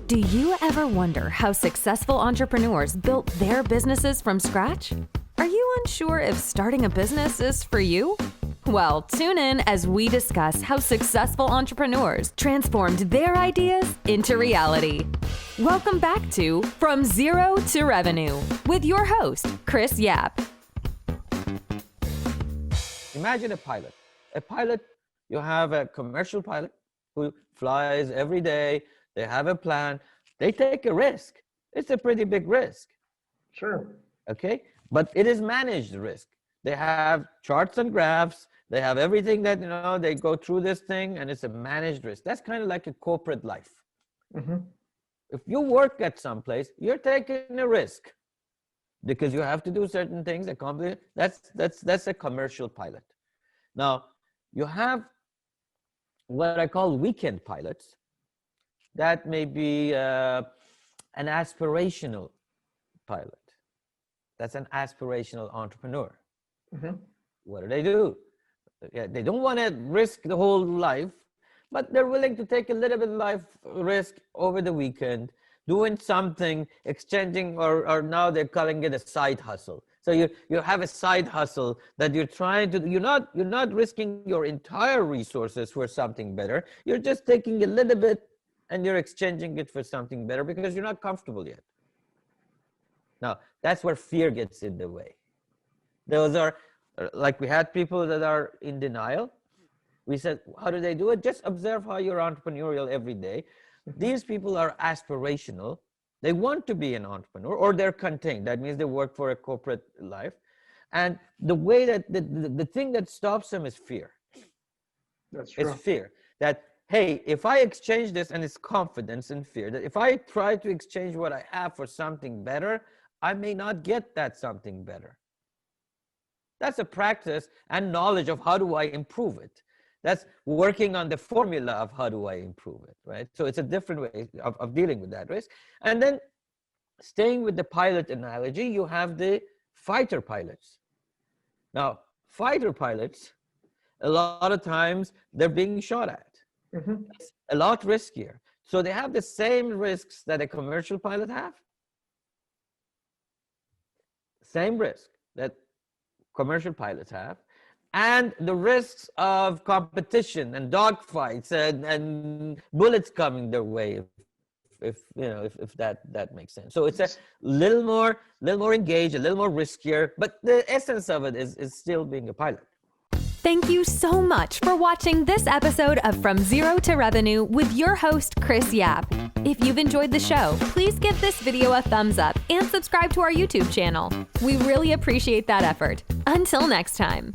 Do you ever wonder how successful entrepreneurs built their businesses from scratch? Are you unsure if starting a business is for you? Well, tune in as we discuss how successful entrepreneurs transformed their ideas into reality. Welcome back to From Zero to Revenue with your host, Chris Yap. Imagine a pilot. A pilot, you have a commercial pilot who flies every day. They have a plan. They take a risk. It's a pretty big risk. Sure. Okay? But it is managed risk. They have charts and graphs. They have everything that, they go through this thing, and it's a managed risk. That's kind of like a corporate life. Mm-hmm. If you work at some place, you're taking a risk because you have to do certain things. That's a commercial pilot. Now, you have what I call weekend pilots. That may be an aspirational pilot. That's an aspirational entrepreneur. Mm-hmm. What do? Yeah, they don't want to risk the whole life, but they're willing to take a little bit of life risk over the weekend, doing something, exchanging, or now they're calling it a side hustle. So you have a side hustle that you're trying to, you're not risking your entire resources for something better. You're just taking a little bit and you're exchanging it for something better because you're not comfortable yet. Now, that's where fear gets in the way. Those are, like we had people that are in denial. We said, how do they do it? Just observe how you're entrepreneurial every day. These people are aspirational. They want to be an entrepreneur, or they're contained. That means they work for a corporate life. And the way that the thing that stops them is fear. That's true. It's fear that, hey, if I exchange this, and it's confidence and fear, that if I try to exchange what I have for something better, I may not get that something better. That's a practice and knowledge of how do I improve it. That's working on the formula of how do I improve it, right? So it's a different way of dealing with that risk. And then staying with the pilot analogy, you have the fighter pilots. Now, fighter pilots, a lot of times they're being shot at. Mm-hmm. It's a lot riskier. So they have the same risks that a commercial pilot have. Same risk that commercial pilots have. And the risks of competition and dogfights and bullets coming their way, if that makes sense. So it's a little more engaged, a little more riskier, but the essence of it is still being a pilot. Thank you so much for watching this episode of From Zero to Revenue with your host, Chris Yap. If you've enjoyed the show, please give this video a thumbs up and subscribe to our YouTube channel. We really appreciate that effort. Until next time.